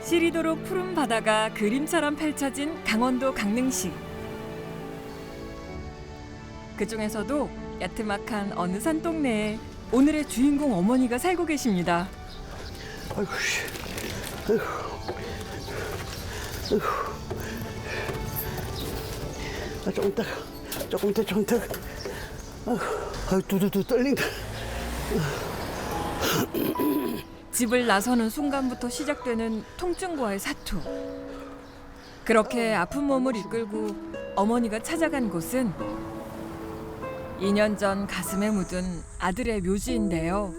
시리도록 푸른 바다가 그림처럼 펼쳐진 강원도 강릉시. 그중에서도 야트막한 어느 산동네에 오늘의 주인공 어머니가 살고 계십니다. 아이고, 씨. 아이고. 아이고. 아, 조금 더. 아이고, 두두두 떨린다. 집을 나서는 순간부터 시작되는 통증과의 사투. 그렇게 아픈 몸을 이끌고 어머니가 찾아간 곳은 2년 전 가슴에 묻은 아들의 묘지인데요.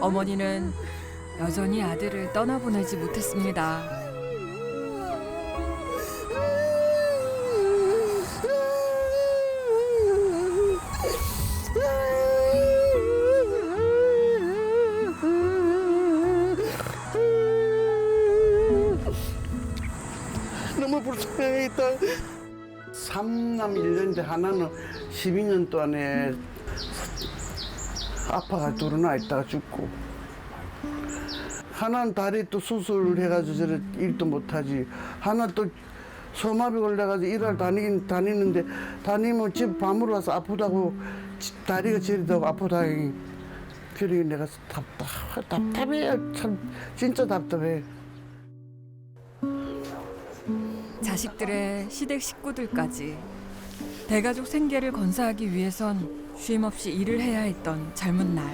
어머니는 여전히 아들을 떠나보내지 못했습니다. 너무 불쌍했다. 3남 1년째 하나는 12년 동안에 아파가 둘은 있다가 죽고, 하나는 다리 또 수술을 해가지고 저래 일도 못하지, 하나 또 소마비 걸려가지고 일을 다니는데 다니면 집 밤으로 와서 아프다고 다리가 저리다고 아프다. 그러니 내가 답답해. 참 진짜 답답해. 자식들의 시댁 식구들까지 대가족 생계를 건사하기 위해선 쉼없이 일을 해야 했던 젊은 날.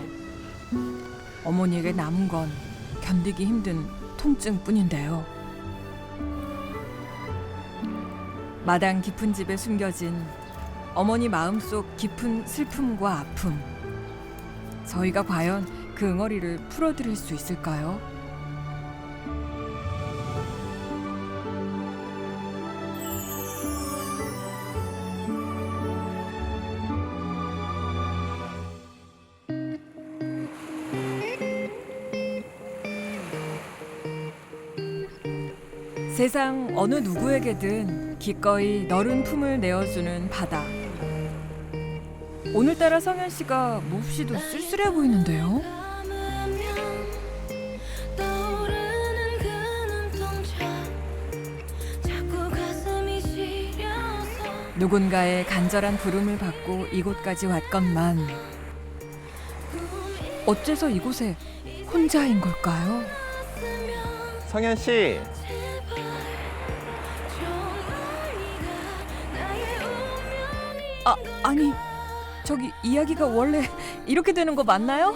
어머니에게 남은 건 견디기 힘든 통증뿐인데요. 마당 깊은 집에 숨겨진 어머니 마음속 깊은 슬픔과 아픔. 저희가 과연 그 응어리를 풀어드릴 수 있을까요? 세상 어느 누구에게든 기꺼이 너른 품을 내어주는 바다. 오늘따라 성현 씨가 몹시도 쓸쓸해 보이는데요. 누군가의 간절한 부름을 받고 이곳까지 왔건만 어째서 이곳에 혼자인 걸까요? 성현 씨. 아니, 저기 이야기가 원래 이렇게 되는 거 맞나요?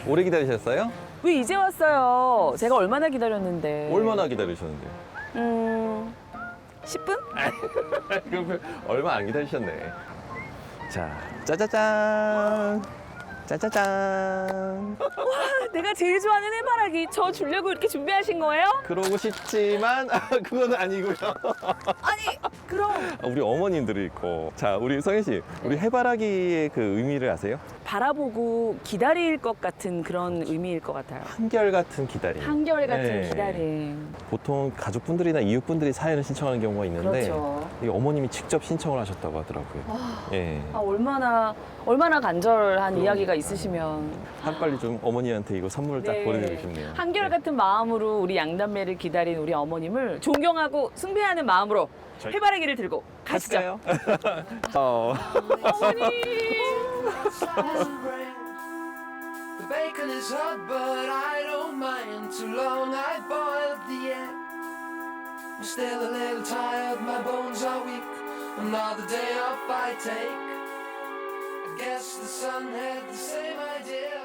오래 기다리셨어요? 왜 이제 왔어요? 제가 얼마나 기다렸는데. 얼마나 기다리셨는데요? 10분? 그럼 얼마 안 기다리셨네. 자, 짜자잔. 짜자잔. 내가 제일 좋아하는 해바라기 저 주려고 이렇게 준비하신 거예요? 그러고 싶지만 그건 아니고요. 아니 그럼 우리 어머님들이 있고. 자, 우리 성현 씨, 우리 해바라기의 그 의미를 아세요? 바라보고 기다릴 것 같은 그런 의미일 것 같아요. 한결같은 기다림. 한결같은 네. 기다림. 보통 가족분들이나 이웃분들이 사연을 신청하는 경우가 있는데 그렇죠. 이 어머님이 직접 신청을 하셨다고 하더라고요. 예. 얼마나 간절한 이야기가 있으시면 빨리 좀 어머니한테 이거 선물을 딱 네. 보내드리고 싶네요. 한결같은 마음으로 우리 양남매를 기다린 우리 어머님을 존경하고 숭배하는 마음으로 해바라기를 들고 가시죠. 어머니. The bacon is hot, but I don't mind. Too long I boiled the egg. I'm still a little tired, my bones are weak. Another day off I take. I guess the sun had the same idea.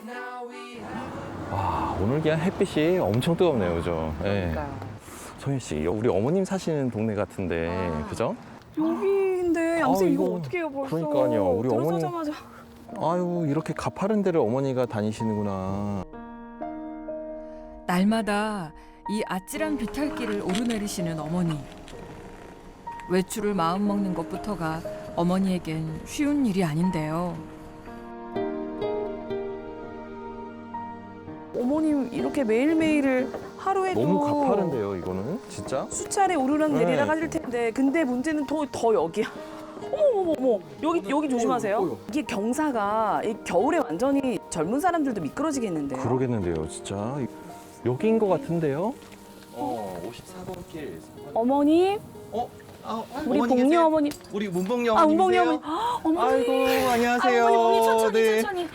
Now we have. 와, 오늘 그냥 햇빛이 엄청 뜨겁네요, 그죠? 예. 그러니까요. 성현 씨, 우리 어머님 사시는 동네 같은데, 그죠? 여기인데 양쌤 이거 이거 어떻게 해요 벌써? 그러니까요. 우리 어머니- 들어서자마자. 아유, 이렇게 가파른 데를 어머니가 다니시는구나. 날마다 이 아찔한 비탈길을 오르내리시는 어머니. 외출을 마음먹는 것부터가 어머니에겐 쉬운 일이 아닌데요. 어머님 이렇게 매일매일을 하루에도 너무 가파른데요, 이거는? 진짜? 수차례 오르락 내리락 네. 하실 텐데 근데 문제는 더 여기야. 어머, 여기 조심하세요. 이게 경사가 이 겨울에 완전히 젊은 사람들도 미끄러지겠는데요. 그러겠는데요, 진짜. 여기인 것 같은데요? 54번 길. 어머님, 우리 복녀 어머님. 우리 문복녀 문복녀 어머님이세요? 어머님. 어머니. 아이고, 안녕하세요. 어머니, 천천히, 네. 천천히.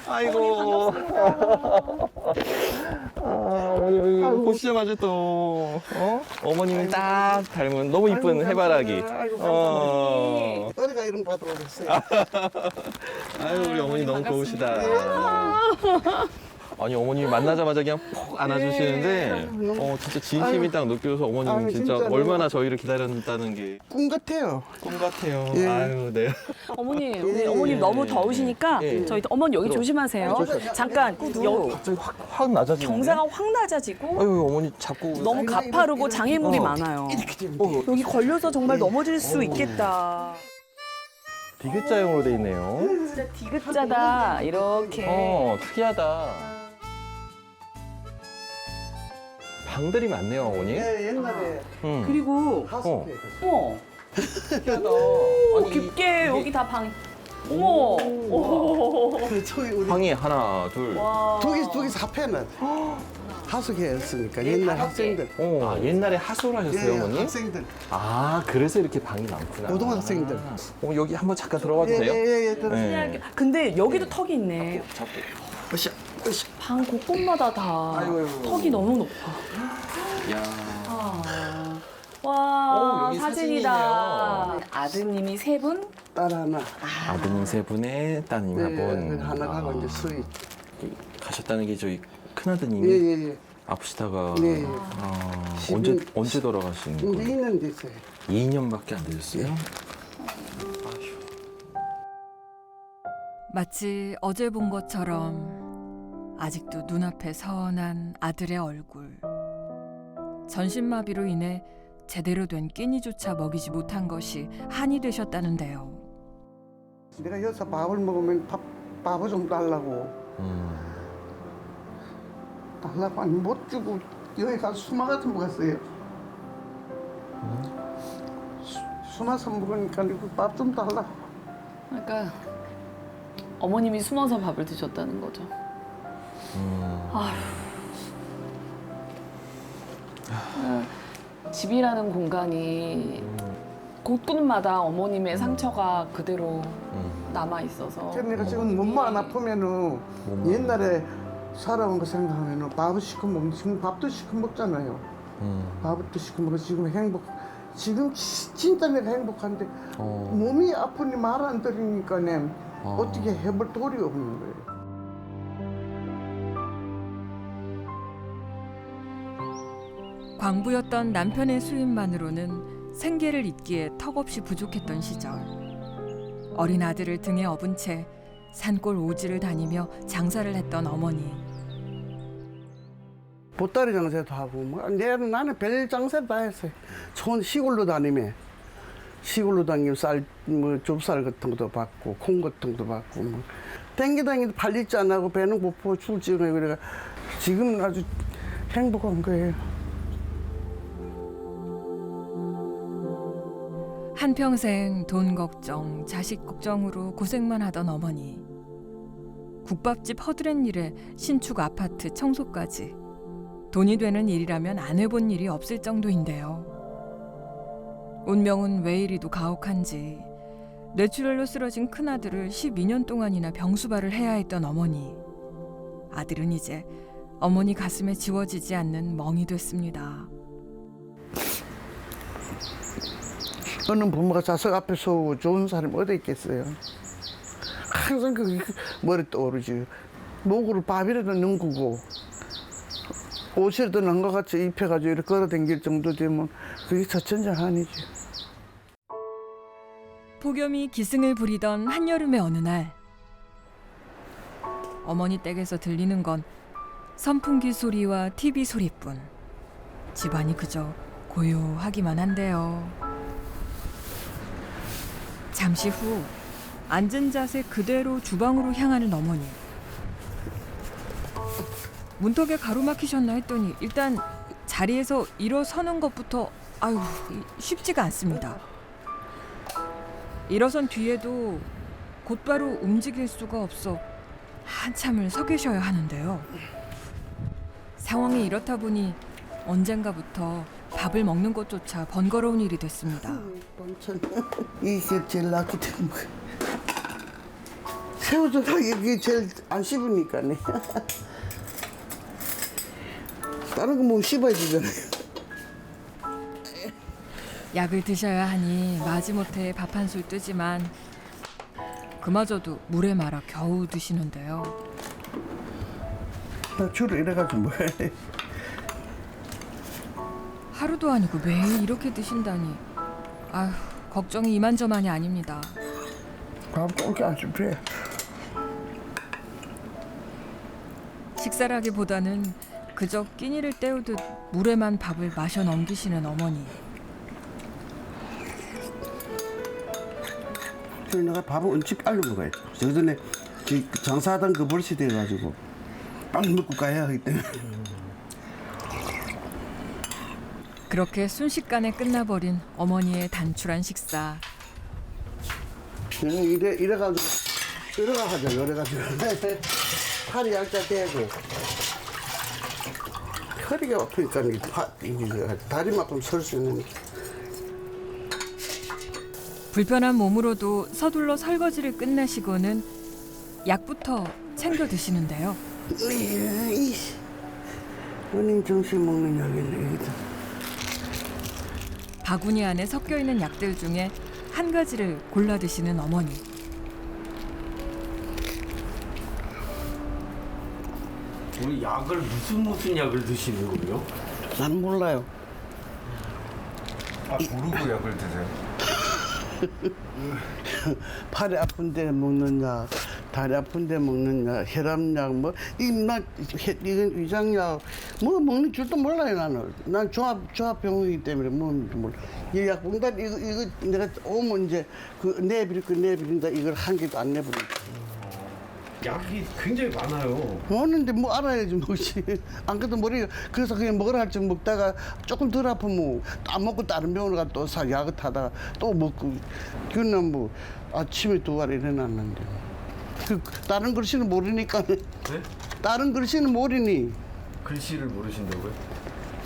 아이고. 어머니 보시자마자 또 어머님을 딱 닮은 너무 이쁜 해바라기. 어디가 이런 받으러 오셨어요? 아유, 우리 어머니 너무 고우시다. 아니, 어머님이 만나자마자 그냥 푹 안아주시는데 진짜 진심이 딱 느껴서 어머님 아유, 진짜 진짜로. 얼마나 저희를 기다렸다는 게 꿈 같아요. 꿈 같아요. 예. 아유, 네. 어머니, 우리 어머님 너무 더우시니까 예. 저희 어머니 여기 조심하세요. 잠깐 여기 갑자기 확 낮아지네. 경사가 확 낮아지고 아유, 어머니 자꾸 너무 가파르고 장애물이 많아요. 이렇게 되면 여기 걸려서 정말 넘어질 수 있겠다. 디귿자형으로 돼 있네요. 진짜 디귿자다 이렇게. 특이하다. 방들이 많네요, 어머니. 예, 옛날에 그리고 하숙에 특이하다. 깊게 여기 다 방. 어머. 저기 우리 방이 하나, 둘. 와. 두 개 4패는 하숙회였으니까 옛날 학생들. 옛날에 하소를 하셨어요, 예, 어머니? 학생들. 아, 그래서 이렇게 방이 많구나. 고등학생들. 여기 한번 잠깐 들어가도 돼요? 예예예. 네. 근데 여기도 턱이 있네. 으쌰 으쌰. 방 곳곳마다 다 아이고, 아이고. 턱이 너무 높아. 야. 와, 여기 사진이다. 아드님이 3분? 딸 하나. 아드님 3분에 따님 한 분. 하나 가고 이제 수이. 가셨다는 게 저희 큰아드님이 예예예. 아프시다가 네. 언제 돌아가신 이제 거예요? 2년 됐어요. 2년밖에 안 되셨어요? 마치 어제 본 것처럼 아직도 눈앞에 선한 아들의 얼굴. 전신마비로 인해 제대로 된 끼니조차 먹이지 못한 것이 한이 되셨다는데요. 내가 여기서 밥을 먹으면 밥을 좀 달라고 아니 못 주고 여기 가서 수마 같은 거 먹었어요. 수마서 먹으니까 밥 좀 달라고. 그러니까 어머님이 숨어서 밥을 드셨다는 거죠. 집이라는 공간이 곳곳마다 어머님의 상처가 그대로 남아 있어서 그래서 내가 지금 몸만 안 아프면은 옛날에 살아온 거 생각하면은 밥을 시켜 먹는 지금 밥도 시켜 먹잖아요. 밥도 시켜 먹어 지금 지금 진짜 내가 행복한데 몸이 아프니 말 안 들으니까 어떻게 해볼 도리 없는 거예요. 광부였던 남편의 수입만으로는 생계를 잇기에 턱없이 부족했던 시절. 어린 아들을 등에 업은 채 산골 오지를 다니며 장사를 했던 어머니. 보따리 장사도 하고 나는 별 장사를 다 했어요. 시골로 다니며 시골로 다니면 좁쌀 같은 것도 받고 콩 같은 것도 받고 땡기다니도 팔리지 안 하고 배는 고프고 출지고 그래가 지금 아주 행복한 거예요. 한평생 돈 걱정, 자식 걱정으로 고생만 하던 어머니. 국밥집 허드렛 일에 신축 아파트 청소까지. 돈이 되는 일이라면 안 해본 일이 없을 정도인데요. 운명은 왜 이리도 가혹한지 뇌출혈로 쓰러진 큰아들을 12년 동안이나 병수발을 해야 했던 어머니. 아들은 이제 어머니 가슴에 지워지지 않는 멍이 됐습니다. 어느 부모가 자식 앞에서 좋은 사람이 어디 있겠어요. 항상 그 머리 떠오르지. 목으로 밥이라도 넘기고 옷이라도 난 것 같이 입혀가지고 이렇게 걸어다닐 정도 되면 그게 처천장한이지. 폭염이 기승을 부리던 한여름의 어느 날 어머니 댁에서 들리는 건 선풍기 소리와 TV 소리뿐. 집안이 그저 고요하기만 한데요. 잠시 후 앉은 자세 그대로 주방으로 향하는 어머니. 문턱에 가로막히셨나 했더니 일단 자리에서 일어서는 것부터 쉽지가 않습니다. 일어선 뒤에도 곧바로 움직일 수가 없어 한참을 서 계셔야 하는데요. 상황이 이렇다 보니 언젠가부터 밥을 먹는 것조차 번거로운 일이 됐습니다. 반찬 이게 제일 낫기 때문에 새우젓하기 이게 제일 안 씹으니까네. 다른 거 뭐 씹어야 되잖아요. 약을 드셔야 하니 마지못해 밥 한 술 뜨지만 그마저도 물에 말아 겨우 드시는데요. 나 주로 이래가지고 뭐 해. 하루도 아니고 매일 이렇게 드신다니. 아휴, 걱정이 이만저만이 아닙니다. 밥 그렇게 안 씹혀. 식사라기보다는 그저 끼니를 때우듯 물에만 밥을 마셔 넘기시는 어머니. 그래서 내가 밥을 일찍 빨리 먹어야 돼. 저 전에 장사하던 그 버릇이 돼가지고 빨리 먹고 가야 하기 때문에. 그렇게 순식간에 끝나버린 어머니의 단출한 식사. 내가 이래가지고 이래가지고 이래가지고 팔이 얇다 대고 허리가 아프니까 이게 다리만 아프면 설 수 있는. 불편한 몸으로도 서둘러 설거지를 끝내시고는 약부터 챙겨 드시는데요. 원인 정신 먹는 약이네 이게. 바구니 안에 섞여 있는 약들 중에 한 가지를 골라 드시는 어머니. 오늘 약을 무슨 약을 드시는 거예요? 난 몰라요. 아 모르고 약을 드세요? 팔이 아픈데 먹는 약, 다리 아픈데 먹는 약, 혈압약, 뭐 이건 위장약, 뭐 먹는 줄도 몰라요 나는. 난 종합병원이기 때문에 뭐는지 몰라. 이 약 먹다 이거 내가 오면 이제 그 내비린다 이걸 한 개도 안 내버려. 약이 굉장히 많아요. 먹는데 뭐 알아야지 뭐지. 안 그래도 머리가 그래서 그냥 먹으라 할 줄 먹다가 조금 덜 아프면 안 먹고 다른 병원을 가 또 사 약을 타다가 또 먹고 그는 뭐 아침에 2알 일어났는데 그 다른 글씨는 모르니까. 네? 다른 글씨는 모르니 글씨를 모르신다고요?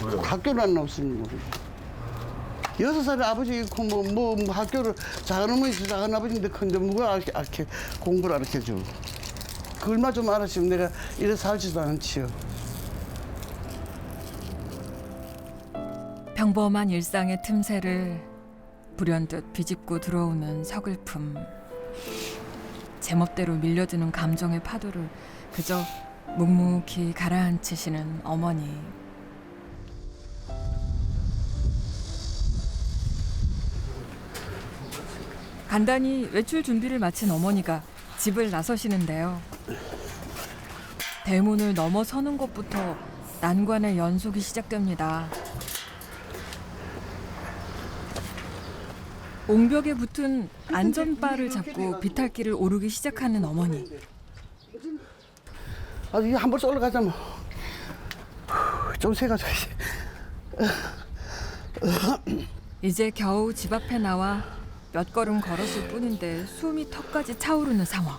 왜요? 학교를 안 나왔으니 모르. 6살에 아버지 있고 뭐 학교를 작은 어머니 작은 아버지인데 큰데 누가 이렇게 공부를 가르쳐줘. 그걸만 좀 알았으면 내가 이래 살지도 않지요. 평범한 일상의 틈새를 불현듯 비집고 들어오는 서글픔. 제멋대로 밀려드는 감정의 파도를 그저 묵묵히 가라앉히시는 어머니. 간단히 외출 준비를 마친 어머니가 집을 나서시는데요. 대문을 넘어서는 것부터 난관의 연속이 시작됩니다. 옹벽에 붙은 안전바를 잡고 비탈길을 오르기 시작하는 어머니. 아, 이게 한 번씩 올라가자 뭐. 좀 세가줘야지. 이제 겨우 집 앞에 나와 몇 걸음 걸었을 뿐인데 숨이 턱까지 차오르는 상황.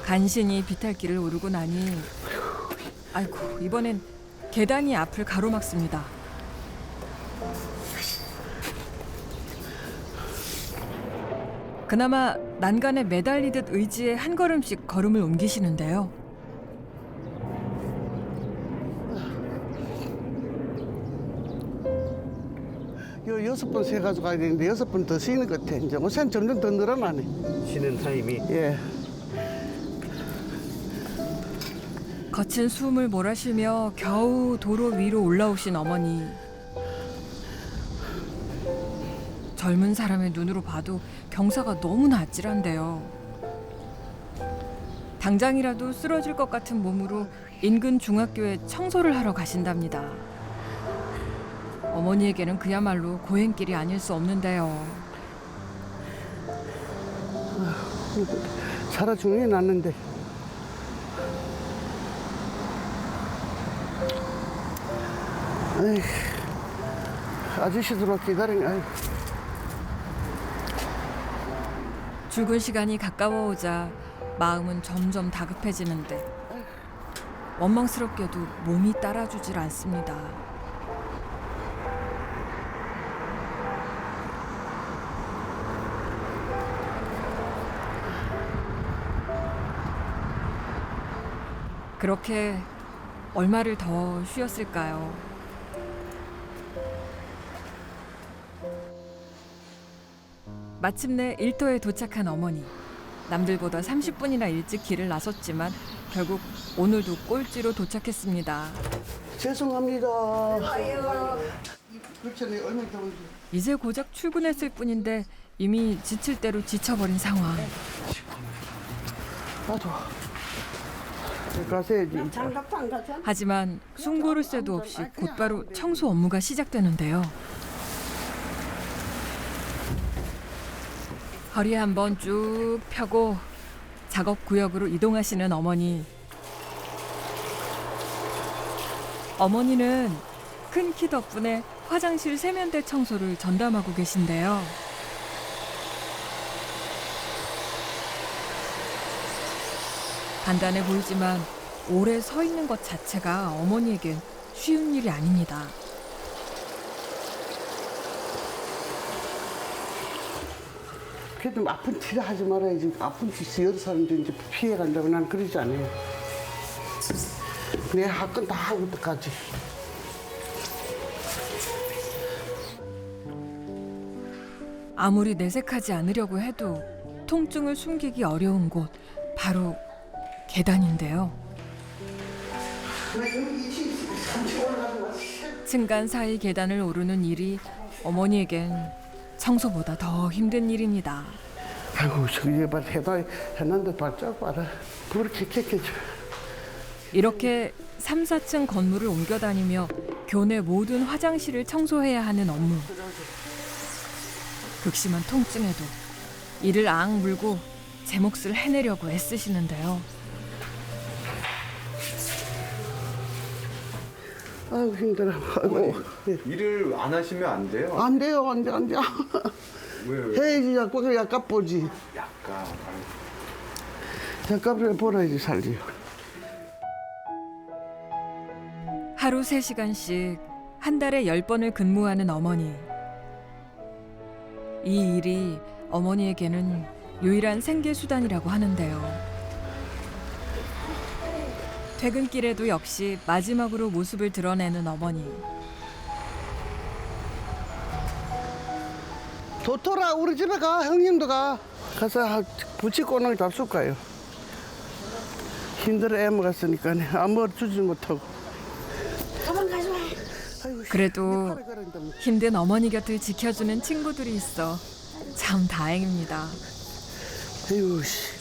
간신히 비탈길을 오르고 나니 아이고 이번엔 계단이 앞을 가로막습니다. 그나마 난간에 매달리듯 의지에 한 걸음씩 걸음을 옮기시는데요. 요 6번 세가지고 가야 되는데 6번 더 쉬는 것 같아. 이제 우선 점점 더 늘어나네. 쉬는 타임이 예. 거친 숨을 몰아쉬며 겨우 도로 위로 올라오신 어머니. 젊은 사람의 눈으로 봐도 경사가 너무나 아찔한데요. 당장이라도 쓰러질 것 같은 몸으로 인근 중학교에 청소를 하러 가신답니다. 어머니에게는 그야말로 고행길이 아닐 수 없는데요. 살아 죽는 게 낫는데. 에이, 아저씨들 기다리는 아유. 출근 시간이 가까워오자 마음은 점점 다급해지는데 원망스럽게도 몸이 따라주질 않습니다. 그렇게 얼마를 더 쉬었을까요? 마침내 일터에 도착한 어머니. 남들보다 30분이나 일찍 길을 나섰지만 결국 오늘도 꼴찌로 도착했습니다. 죄송합니다. 그렇잖아요. 얼마나 더운지. 이제 고작 출근했을 뿐인데 이미 지칠 대로 지쳐버린 상황. 나도 가세야지. 하지만 숨 고를 새도 없이 곧바로 청소 업무가 시작되는데요. 허리 한번 쭉 펴고 작업 구역으로 이동하시는 어머니. 어머니는 큰 키 덕분에 화장실 세면대 청소를 전담하고 계신데요. 간단해 보이지만 오래 서 있는 것 자체가 어머니에겐 쉬운 일이 아닙니다. 그래도 아픈 티를 하지 말아야지. 아픈 티 여러 사람들이 이제 피해 간다고 난 그러지 않아요. 내 할 건 다 하고 끝까지. 아무리 내색하지 않으려고 해도 통증을 숨기기 어려운 곳 바로 계단인데요. 층간 사이 계단을 오르는 일이 어머니에겐 청소보다 더 힘든 일입니다. 아이고 저기 봐 해놨는데 발짝 봐라. 그렇게 캐캐줘. 이렇게 3, 4층 건물을 옮겨 다니며 교내 모든 화장실을 청소해야 하는 업무. 극심한 통증에도 이를 앙 물고 제 몫을 해내려고 애쓰시는데요. 아이고 힘들어. 아이고. 일을 안 하시면 안 돼요? 안 돼요, 안 돼, 안 돼. 왜요? 해야지, 자꾸 약값 보지. 약간 약값을 벌어야지 살지. 하루 3시간씩 한 달에 10번을 근무하는 어머니. 이 일이 어머니에게는 유일한 생계수단이라고 하는데요. 퇴근길에도 역시 마지막으로 모습을 드러내는 어머니. 도토라 우리 집에 가, 형님도 가. 가서 부치꼬는 잡술 가요. 힘들어 애 먹었으니까 아무 주지 못하고. 그래도 힘든 어머니 곁을 지켜주는 친구들이 있어 참 다행입니다. 아이고 씨.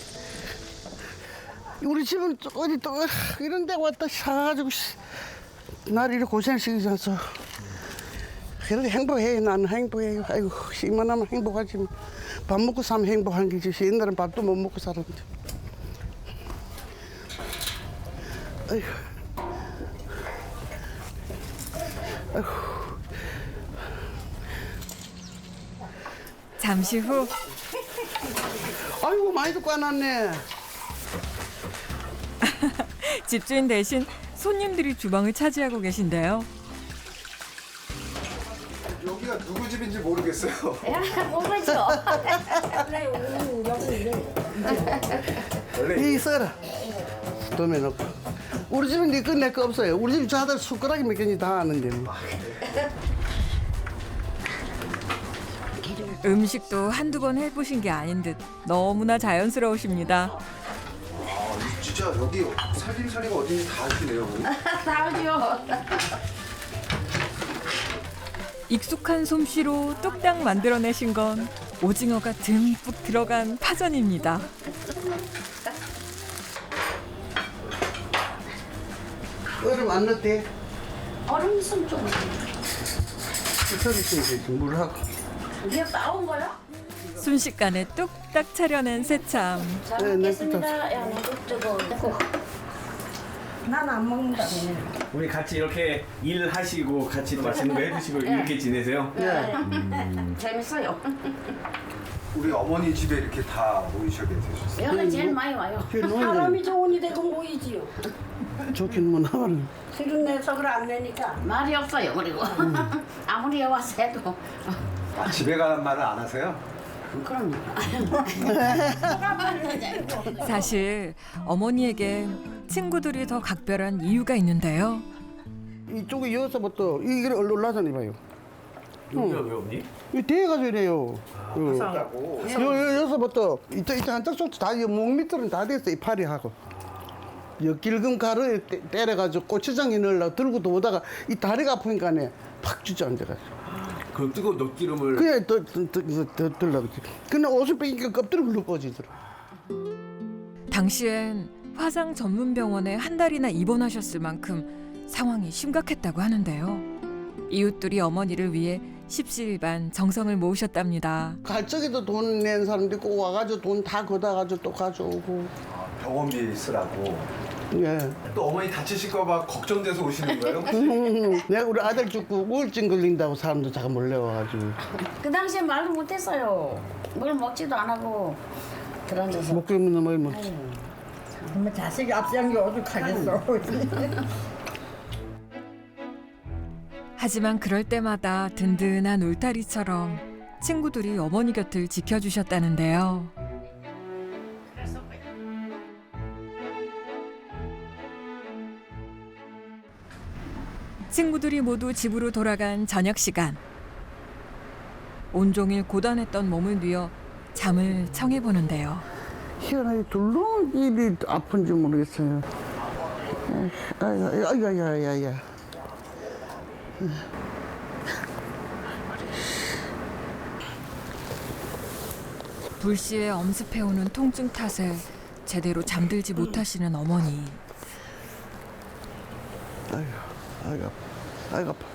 우리 집은 어디 또 이런 데 왔다 사가지고 날 이렇게 고생시키지 않소. 그래도 행복해. 나는 행복해요. 아이고 이만하면 행복하지. 밥 먹고 사면 행복한 게지. 옛날엔 밥도 못 먹고 살았는데. 아이고. 아이고. 잠시 후 아이고 많이 듣고 안 왔네. 집주인 대신 손님들이 주방을 차지하고 계신데요. 여기가 누구 집인지 모르겠어요. 모르죠. 원래 이 써라. 도매 놓고. 우리 집은 네 거 내 거 없어요. 우리 집 자들 숟가락이 몇 개인지 다 아는데. 뭐. 음식도 한두 번 해보신 게 아닌 듯 너무나 자연스러우십니다. 진짜 여기 살림살이가 어딘지 다 아시네요. 다죠. 익숙한 솜씨로 뚝딱 만들어내신 건 오징어가 듬뿍 들어간 파전입니다. 얼음 안 넣대. 얼음 있으면 좀. 서비스 이제 물하고. 이게 따온 거야? 순식간에 뚝딱 차려낸 새참. 잘 네, 먹겠습니다. 야, 나도 저거. 난 안 먹는다. 우리 같이 이렇게 일하시고 같이 또 맛있는 거 해드시고 이렇게 지내세요? 재밌어요. 우리 어머니 집에 이렇게 다 모이시게 되셨어요? 여기 제일 많이 와요. 사람이 좋으니 되고 모이지요. 좋긴 뭐 나만 실은 내 속을 안 내니까. 말이 없어요. 그리고 아무리 와서 해도 집에 가는 말을 안 하세요? 그럼요. 사실 어머니에게 친구들이 더 각별한 이유가 있는데요. 이쪽에 여기서부터 이게 올라서니 봐요. 여기가 왜 없니? 이 대가지고 이래요. 하고 여기서부터 이쪽 한쪽부터 다 목 밑으로는 다 됐어 이 팔이 하고. 여 길금 가루에 때려가지고 고추장에 넣으려고 들고 도다가 이 다리가 아프니까네 팍 주저앉아가지고. 그 뜨거운 넛기름을 그래 더 들라고. 근데 옷을 빼니까 껍데기 물로 꺼지더라. 당시엔 화상 전문 병원에 한 달이나 입원하셨을 만큼 상황이 심각했다고 하는데요. 이웃들이 어머니를 위해 십시일반 정성을 모으셨답니다. 갈 적에도 돈 낸 사람도 있고 와가지고 돈 다 걷어가지고 또 가져오고. 병원비 쓰라고. 예. 또 어머니 다치실까봐 걱정돼서 오시는 거예요? 내가 우리 아들 죽고 우울증 걸린다고 사람들 자꾸 몰려와가지고. 그 당시에 말도 못했어요. 뭘 먹지도 안 하고 들어앉아서. 못 그러면 뭘 먹지. 정말 자식이 앞서는 게 오죽하겠어. 하지만 그럴 때마다 든든한 울타리처럼 친구들이 어머니 곁을 지켜주셨다는데요. 친구들이 모두 집으로 돌아간 저녁 시간. 온종일 고단했던 몸을 뉘어 잠을 청해보는데요. 희한하게 둘로 일이 아픈지 모르겠어요. 아야야야야. 불시에 엄습해오는 통증 탓에 제대로 잠들지 못하시는 어머니. 아이고 아파.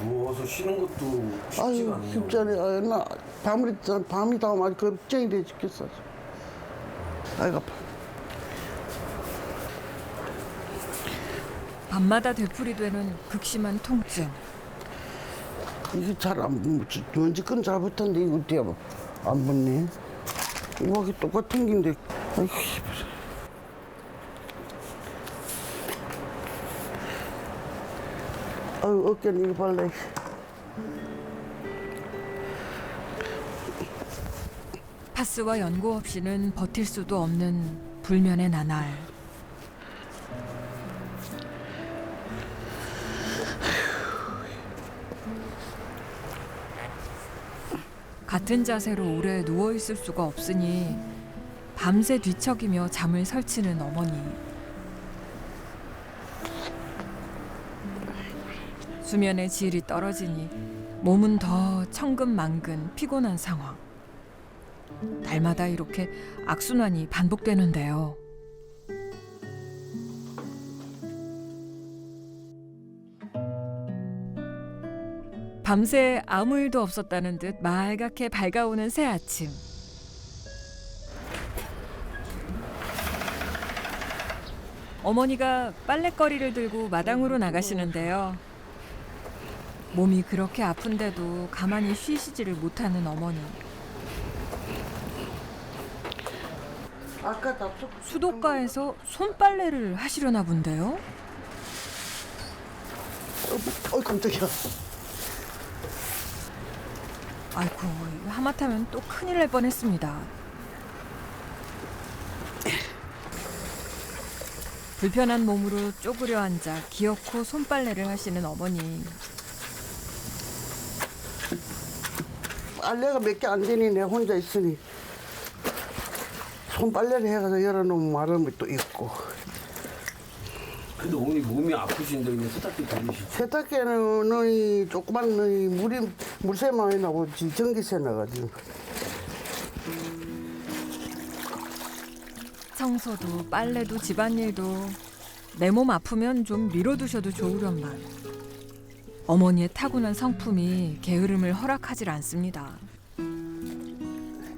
누워서 쉬는 것도 쉽지가 아유 않네요. 진짜네. 나 밤이 다 아주 걱정이 돼 죽겠어. 아이고 아파. 밤마다 되풀이되는 극심한 통증. 이게 잘안 먼지끈 잘 붙었는데 이거 어떻게 안 붙네. 이거 똑같은 긴데. 아이고. 아유 어깨는 이거 발라. 파스와 연고 없이는 버틸 수도 없는 불면의 나날. 같은 자세로 오래 누워 있을 수가 없으니 밤새 뒤척이며 잠을 설치는 어머니. 수면의 질이 떨어지니 몸은 더 천근만근 피곤한 상황. 날마다 이렇게 악순환이 반복되는데요. 밤새 아무 일도 없었다는 듯 말갛게 밝아오는 새 아침. 어머니가 빨랫거리를 들고 마당으로 나가시는데요. 몸이 그렇게 아픈데도 가만히 쉬시지를 못하는 어머니. 아까 다 수도가에서 손빨래를 하시려나 본데요. 깜짝이야. 아이고, 하마터면 또 큰일 날 뻔했습니다. 불편한 몸으로 쪼그려 앉아 기어코 손빨래를 하시는 어머니. 빨래가 몇 개 안 되니 내가 혼자 있으니 손빨래를 해가지고 열어놓으면 마름이 또 있고. 근데 어머니 몸이 아프신데 그냥 세탁기 돌리시죠? 세탁기는 이 조그만 이 물새 많이 나오지 전기세 나가지고. 청소도 빨래도 집안일도 내 몸 아프면 좀 미뤄두셔도 좋으련만 어머니의 타고난 성품이 게으름을 허락하질 않습니다.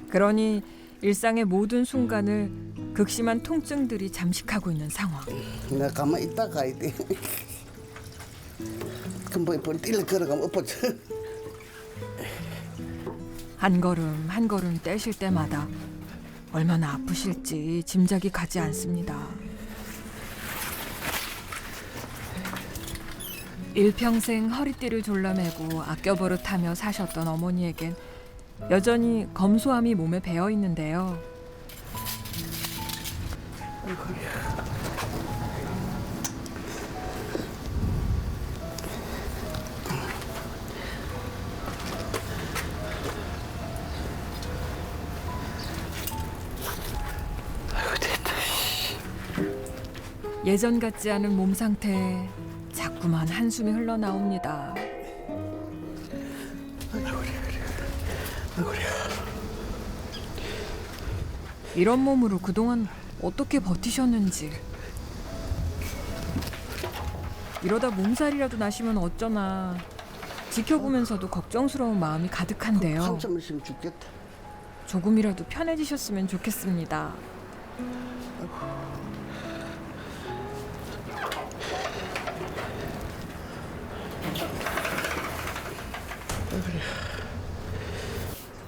그러니 일상의 모든 순간을 극심한 통증들이 잠식하고 있는 상황. 내가 가만히 있다 가야 돼. 금방 뛰려 걸어가면 엎어져. 한 걸음 한 걸음 떼실 때마다 얼마나 아프실지 짐작이 가지 않습니다. 일평생 허리띠를 졸라매고 아껴버릇하며 사셨던 어머니에겐 여전히 검소함이 몸에 배어 있는데요. 예전 같지 않은 몸 상태에 자꾸만 한숨이 흘러나옵니다. 이런 몸으로 그동안 어떻게 버티셨는지. 이러다 몸살이라도 나시면 어쩌나 지켜보면서도 걱정스러운 마음이 가득한데요. 한참을 쉬면 죽겠다. 조금이라도 편해지셨으면 좋겠습니다.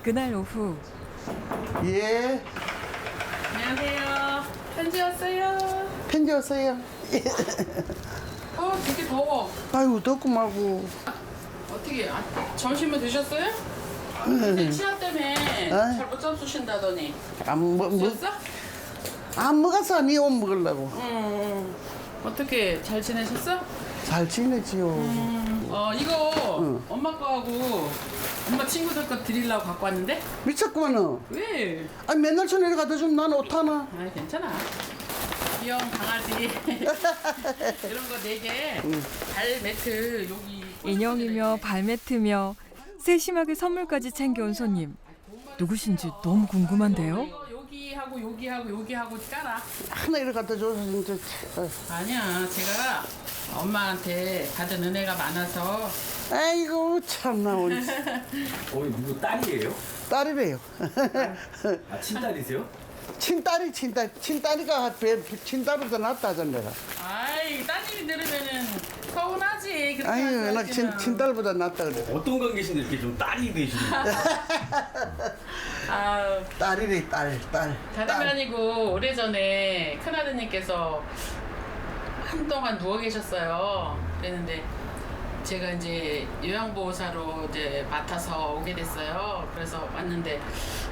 그날 오후 예, 안녕하세요. 편지 왔어요. 편지 왔어요. 되게 더워. 아이고 덥고 말고. 어떻게 점심은 드셨어요? 치아 때문에 잘 못 잡수신다더니. 드셨어? 안 먹었어. 니 옷 먹으려고. 어떻게 잘 지내셨어? 잘 지내지요. 이거 엄마 거하고 엄마 친구들 거 드리려고 갖고 왔는데. 미쳤구만은. 왜? 아니 맨날 저녁에 갖다 주면 난 옷하나. 아 괜찮아. 귀여운 강아지 이런 거 4개. 발 매트 여기. 인형이며 발매트며 세심하게 선물까지 챙겨온 손님. 누구신지 너무 궁금한데요. 여기하고 여기하고 여기하고 깔아. 하나 이렇게 갖다 줘서 진짜. 아니야, 제가 엄마한테 받은 은혜가 많아서. 아이고 참나 우리 누구 딸이에요? 딸이래요. 아 친딸이세요? 친딸이가 친딸보다 낫다 전 내가. 아이, 따님이 들으면은 서운하지. 그렇게 아유 나 말씀하시면. 친딸보다 낫다 그래. 어떤 관계신데 이렇게 좀 딸이 되시는 거예요? 아유, 딸이래 딸. 다름이 아니고 오래전에 큰아드님께서 한동안 누워 계셨어요. 그랬는데 제가 이제 요양보호사로 이제 맡아서 오게 됐어요. 그래서 왔는데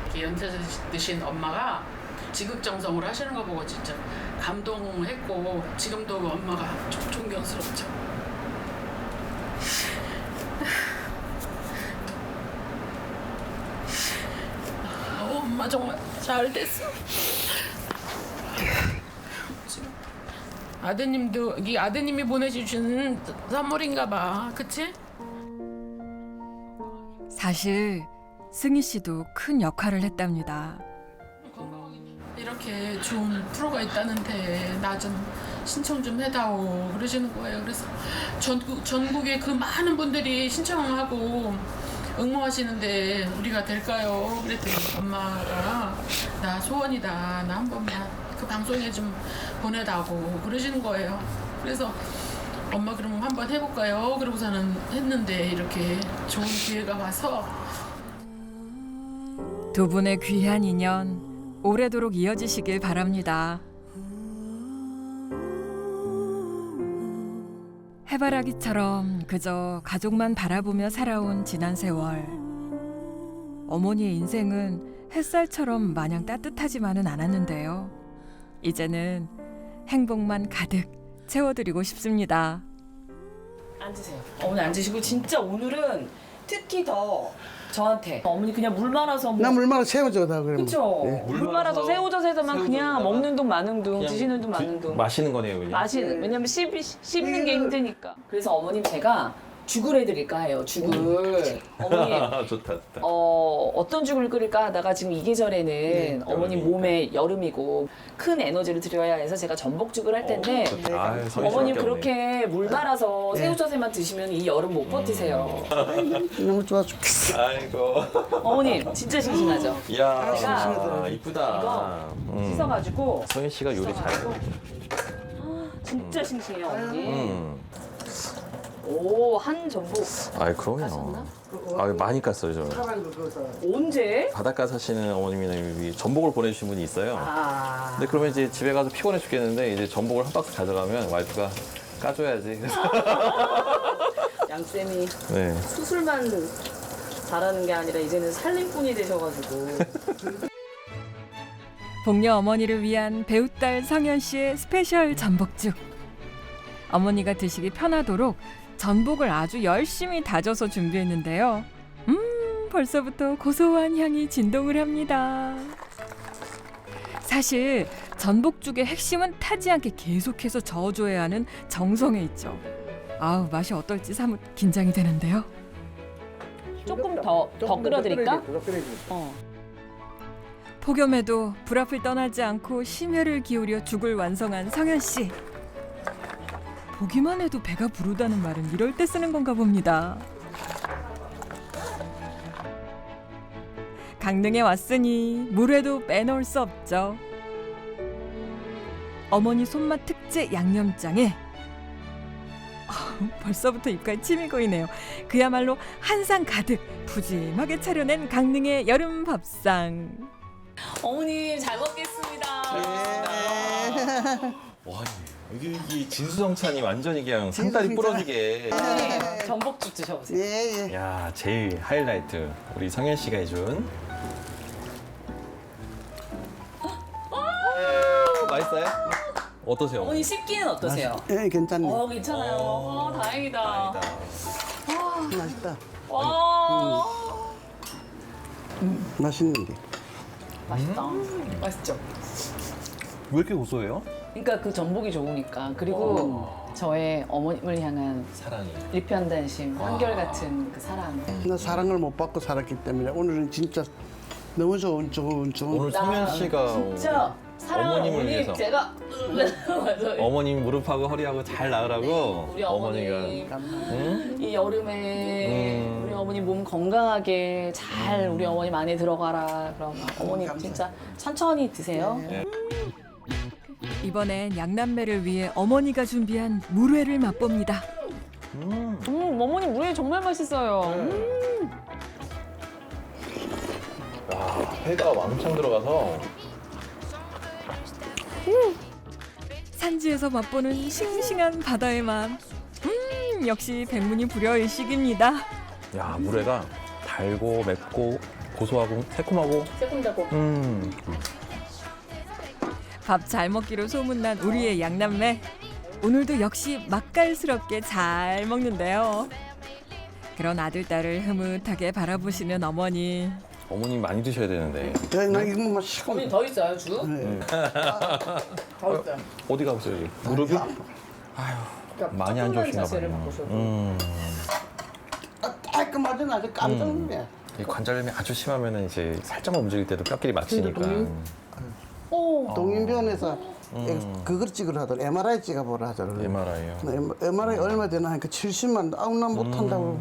이렇게 연세 드신 엄마가 지극정성으로 하시는 거 보고 진짜 감동했고 지금도 엄마가 좀 존경스럽죠. 엄마 정말 잘 됐어. 아드님도 이 아드님이 보내주신 선물인가 봐, 그치? 사실 승희 씨도 큰 역할을 했답니다. 이렇게 좋은 프로가 있다는데 나 좀 신청 좀 해다오 그러시는 거예요. 그래서 전국에 그 많은 분들이 신청하고 응모하시는데 우리가 될까요? 그랬더니 엄마가 나 소원이다. 나 한 번만 그 방송에 좀 보내다고 그러시는 거예요. 그래서 엄마 그러면 한번 해볼까요? 그러고서는 했는데 이렇게 좋은 기회가 와서 두 분의 귀한 인연 오래도록 이어지시길 바랍니다. 해바라기처럼 그저 가족만 바라보며 살아온 지난 세월. 어머니의 인생은 햇살처럼 마냥 따뜻하지만은 않았는데요. 이제는 행복만 가득 채워드리고 싶습니다. 앉으세요. 어머니 앉으시고 진짜 오늘은 특히 더 저한테 어머니 그냥 물 말아서 뭐 나 물마다 채워줘다 그러면. 그쵸? 네. 물 말아서 새우젓에서만 그냥 먹는 둥 마는 둥 드시는 둥 마는 둥 마시는 거네요, 그냥. 왜냐면 씹는 게 힘드니까. 그래서 어머님 제가 죽을 해드릴까 해요. 죽을. 어머니 좋다 좋다. 어떤 죽을 끓일까 하다가 지금 이 계절에는 어머니 몸에 여름이고 큰 에너지를 드려야 해서 제가 전복죽을 할 텐데 어머님 그렇게 물 말아서 새우젓에만 드시면 이 여름 못 버티세요. 너무 좋아 죽겠어. 아이고. 어머님 진짜 싱싱하죠? 이야 제가 이쁘다. 씻어가지고 성현 씨가 요리 잘해. 진짜 싱싱해요 어머니. 오, 한 전복 아이 그럼요. 아 많이 깠어요 저는. 언제? 바닷가 사시는 어머님이나 여기 전복을 보내주신 분이 있어요. 아, 근데 그러면 이제 집에 가서 피곤해 죽겠는데 이제 전복을 한 박스 가져가면 와이프가 까줘야지. 그래서 양쌤이 네. 수술만 잘하는 게 아니라 이제는 살림꾼이 되셔가지고. 복녀 어머니를 위한 배우딸 성현 씨의 스페셜 전복죽. 어머니가 드시기 편하도록 전복을 아주 열심히 다져서 준비했는데요. 벌써부터 고소한 향이 진동을 합니다. 사실 전복죽의 핵심은 타지 않게 계속해서 저어줘야 하는 정성에 있죠. 아우, 맛이 어떨지 사뭇 긴장이 되는데요. 조금 더 끓여드릴까? 폭염에도 불 앞을 떠나지 않고 심혈을 기울여 죽을 완성한 성현 씨. 보기만 해도 배가 부르다는 말은 이럴 때 쓰는 건가 봅니다. 강릉에 왔으니 물회도 빼놓을 수 없죠. 어머니 손맛 특제 양념장에 벌써부터 입가에 침이 고이네요. 그야말로 한상 가득 푸짐하게 차려낸 강릉의 여름 밥상. 어머님 잘 먹겠습니다. 와 이게 이 진수성찬이 완전히 그냥 상다리 부러지게. 전복죽 드셔보세요. 예, 예. 야 제일 하이라이트 우리 성현 씨가 해준. 맛있어요? 어떠세요? 어머니 씹기는 어떠세요? 예, 괜찮네. 괜찮아요. 다행이다. 맛있다. 와, 맛있는데. 맛있다. 맛있죠? 왜 이렇게 고소해요? 그러니까 그 전복이 좋으니까. 그리고 저의 어머님을 향한 사랑이. 일편단심, 한결같은 그 사랑. 나 사랑을 못 받고 살았기 때문에 오늘은 진짜 너무 좋은. 오늘 성현 씨가 진짜 사랑을 어머님을 어머니 위해서. 제가 맞아요. 어머님 무릎하고 허리하고 잘 나으라고 우리 어머니 응? 이 여름에 우리 어머니 몸 건강하게 잘 우리 어머님 안에 들어가라. 그럼 어머니 진짜 천천히 드세요. 이번엔 양남매를 위해 어머니가 준비한 물회를 맛봅니다. 어머니 물회 정말 맛있어요. 야, 회가 왕창 들어가서 산지에서 맛보는 싱싱한 바다의 맛. 역시 백문이 불여일식입니다. 야 물회가 달고 맵고 고소하고 새콤하고 새콤달콤. 밥 잘 먹기로 소문난 우리의 양남매. 오늘도 역시 맛깔스럽게 잘 먹는데요. 그런 아들딸을 흐뭇하게 바라보시는 어머니. 어머님 많이 드셔야 되는데 야, 나 이거 뭐 시커. 어머니 더 있어요 주? 어디 가보세요 여기 무릎이? 많이 안 좋으신가 자세를 봐요. 바꾸셔도. 깔끔하진 아주 깜짝 놀래. 이 관절염이 아주 심하면은 이제 살짝만 움직일 때도 뼈끼리 막히니까. 동인병원에서 그걸 찍으러 하더라. MRI 찍어보라 하더라. MRI요. MRI 얼마 되나 하니까 70만. 아우 난 못한다고.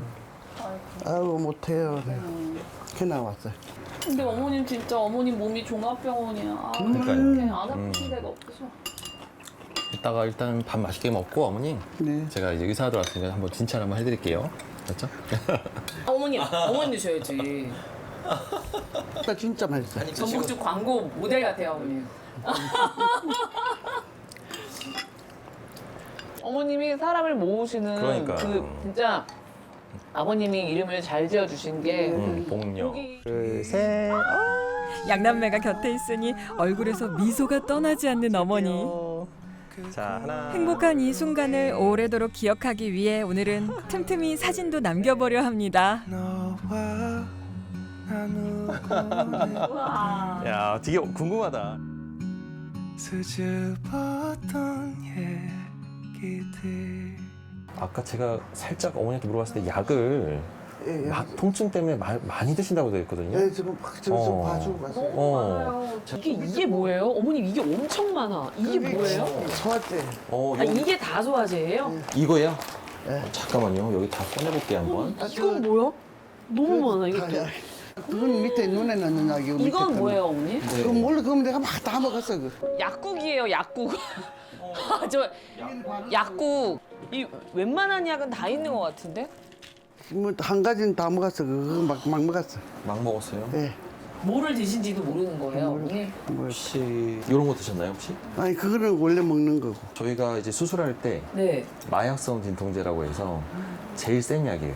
아우 못해요. 그렇게 나왔어요. 근데 어머님 진짜 어머님 몸이 종합병원이야. 아, 그러니까요. 이렇게 안 아프신 데가 없으셔. 이따가 일단 밥 맛있게 먹고 어머니 네. 제가 이제 의사 들어왔으니까 한번 진찰 한번 해드릴게요. 그렇죠? 어머님 드셔야지. 나 진짜 맛있어. 전복죽 광고 모델 같아요 어머님. 어머님이 사람을 모으시는 그러니까. 그 진짜 아버님이 이름을 잘 지어주신 게 복녀. 고기- 둘, 셋. 양남매가 곁에 있으니 얼굴에서 미소가 떠나지 않는 어머니. 자, 하나. 행복한 이 순간을 오래도록 기억하기 위해 오늘은 틈틈이 사진도 남겨보려 합니다. 야, 되게 궁금하다. 수줍었던 얘기들 아까 제가 살짝 어머니한테 물어봤을 때 약을 예, 예. 통증 때문에 많이 드신다고 되어 있거든요. 예, 지금 좀 봐주고 갔어요. 이게 뭐예요? 어머님 이게 엄청 많아. 이게 뭐예요? 소화제. 이게 다 소화제예요? 이거예요? 예. 잠깐만요. 여기 다 꺼내볼게요 한번. 이건 뭐야? 너무 많아 이것도. 그건 밑에 눈에 넣는 약이고. 이건 뭐예요, 어머니? 그럼 몰래 그럼 내가 막 다 먹었어. 약국이에요, 약국. 저 약국. 이 웬만한 약은 다 있는 것 같은데? 뭐한 가지는 다 먹었어. 그거 막 먹었어. 막 먹었어요? 예. 뭐를 드신지도 모르는 거예요, 어머니? 혹시 이런 거 드셨나요 혹시? 아니 그거는 원래 먹는 거고. 저희가 이제 수술할 때 네. 마약성 진통제라고 해서 제일 센 약이에요.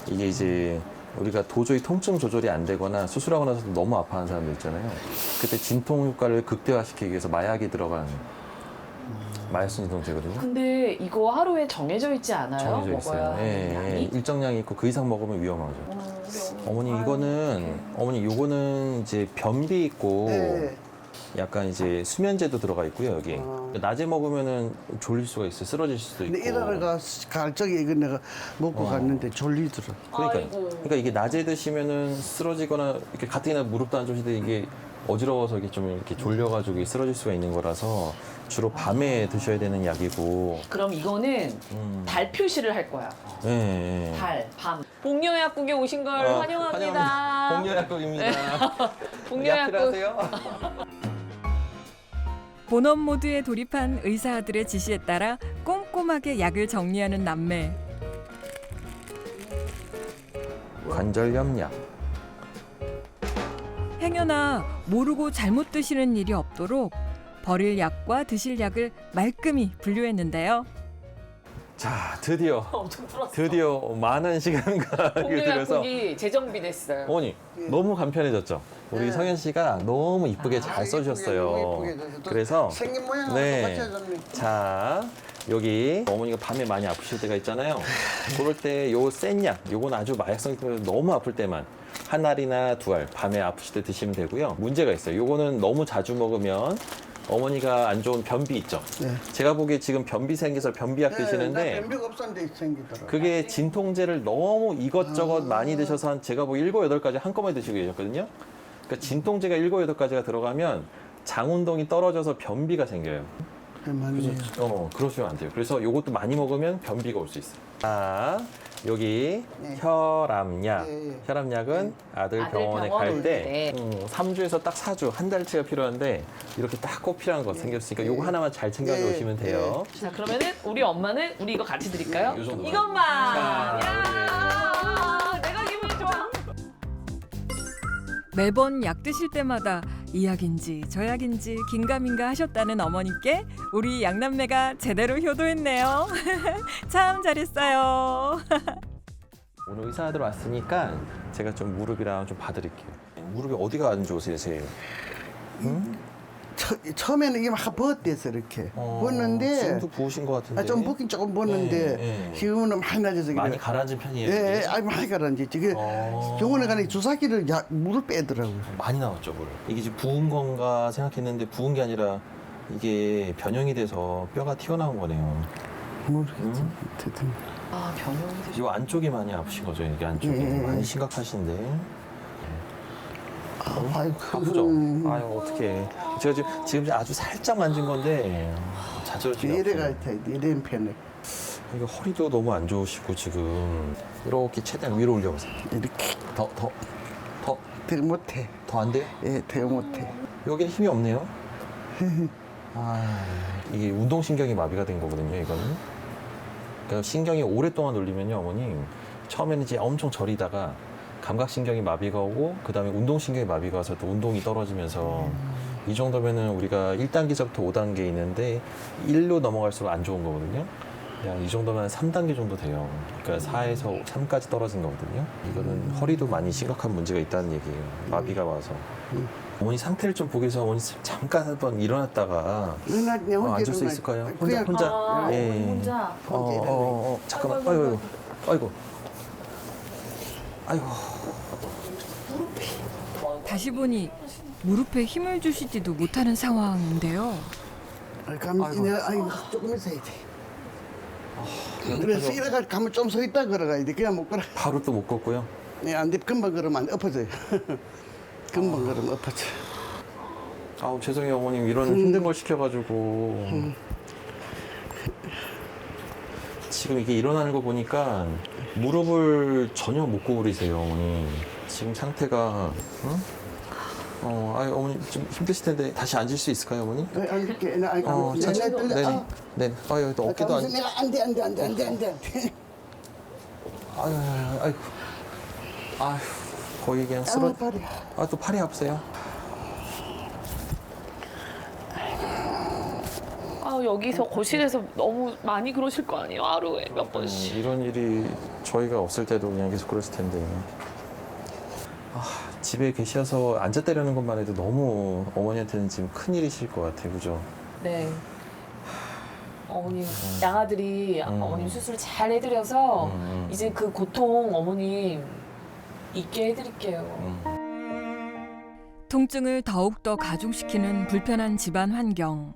이게 이제 우리가 도저히 통증 조절이 안 되거나 수술하고 나서 너무 아파하는 사람들 있잖아요. 그때 진통 효과를 극대화시키기 위해서 마약이 들어간 마약성 진통제거든요. 근데 이거 하루에 정해져 있지 않아요? 정해져 있어요. 먹어야 하는 양이? 일정량이 있고 그 이상 먹으면 위험하죠. 어머니 어머니 요거는 이제 변비 있고 예. 약간 이제 수면제도 들어가 있고요 여기. 낮에 먹으면은 졸릴 수가 있어요. 쓰러질 수도 있고. 근데 일하러 갈 적에 이거 내가 먹고 갔는데 졸리더라. 그러니까 이게 낮에 드시면은 쓰러지거나 이렇게 가뜩이나 무릎도 안 좋으신데 이게 어지러워서 이게 좀 이렇게 졸려가지고 쓰러질 수가 있는 거라서 주로 밤에 드셔야 되는 약이고. 그럼 이거는 달 표시를 할 거야. 네. 달, 밤. 복려약국에 오신 걸 환영합니다. 복려약국입니다. 복려약국. 본업 모드에 돌입한 의사들의 지시에 따라 꼼꼼하게 약을 정리하는 남매. 관절염 약. 행여나 모르고 잘못 드시는 일이 없도록 버릴 약과 드실 약을 말끔히 분류했는데요. 자, 드디어 엄청 풀었어. 드디어 많은 시간과 들여서 복려약국이 재정비됐어요. 어머니 너무 간편해졌죠. 우리 성현 씨가 너무 이쁘게 잘 써주셨어요. 그래서 생긴 모양하고 네. 똑같아졌네. 자 여기 어머니가 밤에 많이 아프실 때가 있잖아요. 그럴 때 요 센 약, 요건 아주 마약성이 때문에 너무 아플 때만 한 알이나 두 알 밤에 아프실 때 드시면 되고요. 문제가 있어요. 요거는 너무 자주 먹으면 어머니가 안 좋은 변비 있죠. 네. 제가 보기에 지금 변비 생겨서 변비약 나 드시는데 변비가 없었는데 생기더라고. 그게 진통제를 너무 이것저것 많이 드셔서 한 제가 보기 7, 8가지 한꺼번에 드시고 계셨거든요. 그러니까 진통제가 7, 8가지가 들어가면 장 운동이 떨어져서 변비가 생겨요. 맞네요. 그러시면 안 돼요. 그래서 요것도 많이 먹으면 변비가 올 수 있어요. 자, 여기 네. 혈압약. 네. 혈압약은 아들 아들 병원에 병원 갈 올 때 때. 3주에서 딱 4주, 한 달치가 필요한데 이렇게 딱 꼭 필요한 거 생겼으니까 요거 하나만 잘 챙겨서 네. 오시면 돼요. 자, 그러면은 우리 엄마는 우리 이거 같이 드릴까요? 네, 요 정도만. 이것만. 자, 야, 내가 기분이 좋아. 매번 약 드실 때마다 이 약인지 저 약인지 긴가민가 하셨다는 어머니께 우리 양남매가 제대로 효도했네요. 참 잘했어요. 오늘 의사들 왔으니까 제가 좀 무릎이랑 좀 봐드릴게요. 무릎이 어디가 안 좋으세요, 제일? 처음에는 이게 막 벗댔어 이렇게. 벗는데 지금도 부으신 것 같은데. 좀 벗긴 조금 벗는데 네. 지금은 많이 낮아서 그래. 많이 가라앉은 편이에요. 예, 이게? 많이 가라앉지. 이게 병원에 가니 주사기를 물을 빼더라고요. 많이 나왔죠, 물. 이게 지금 부은 건가 생각했는데 부은 게 아니라 이게 변형이 돼서 뼈가 튀어나온 거네요. 모르겠지. 어쨌든. 아, 변형이 되죠. 이 안쪽이 많이 아프신 거죠, 이게 안쪽이. 많이 심각하신데. 아이고. 아프죠? 아유, 어떡해. 제가 지금 아주 살짝 만진 건데 자절지가 이래가 없어요. 있다. 이래 편해. 이거 허리도 너무 안 좋으시고 지금 이렇게 최대한 위로 올려보세요. 이렇게 더 되게 못해. 더 안 돼요? 예, 되게 못해. 여기 힘이 없네요. 아, 이게 운동신경이 마비가 된 거거든요, 이거는. 그러니까 신경이 오랫동안 눌리면요, 어머님. 처음에는 이제 엄청 저리다가 감각신경이 마비가 오고, 그 다음에 운동신경이 마비가 와서 또 운동이 떨어지면서 이 정도면은 우리가 1단계부터 5단계 있는데 1로 넘어갈수록 안 좋은 거거든요. 그냥 이 정도면 3단계 정도 돼요. 그러니까 4에서 3까지 떨어진 거거든요. 이거는 허리도 많이 심각한 문제가 있다는 얘기예요. 마비가 와서. 어머니 상태를 좀 보기 위해서 어머니 잠깐 한번 일어났다가 앉을 수 있을까요? 혼자. 아, 예. 혼자. 잠깐만. 아이고. 다시 보니 무릎에 힘을 주시지도 못하는 상황인데요. 조금 있어야 돼. 그래서 이래가 가면 좀 서 있다 걸어가야 돼. 그냥 못 걸어. 바로 또 못 걷고요. 네, 안 돼. 금방 걸으면 엎어져요. 금방 걸으면 엎어져. 아우 죄송해요 어머님 이런 힘든 걸 시켜가지고 지금 이게 일어나는 거 보니까 무릎을 전혀 못 구부리세요 어머니. 지금 상태가 아유 어머니 좀 힘드실 텐데 다시 앉을 수 있을까요 어머니? 네, 앉을게. 네, 천천히. 네네. 네. 아유 또 어깨도 안. 내가 안 돼. 아유. 아유 거의 그냥 쓰러. 팔이. 아 또 팔이 아프세요? 아 여기서 거실에서 너무 많이 그러실 거 아니에요? 하루에 몇 번씩. 이런 일이 저희가 없을 때도 그냥 계속 그랬을 텐데. 집에 계셔서 앉았다려는 것만 해도 너무 어머니한테는 지금 큰 일이실 것 같아요, 그죠? 네. 어머님 양아들이 어머님 수술 잘 해드려서 이제 그 고통 어머님 잊게 해드릴게요. 통증을 더욱더 가중시키는 불편한 집안 환경.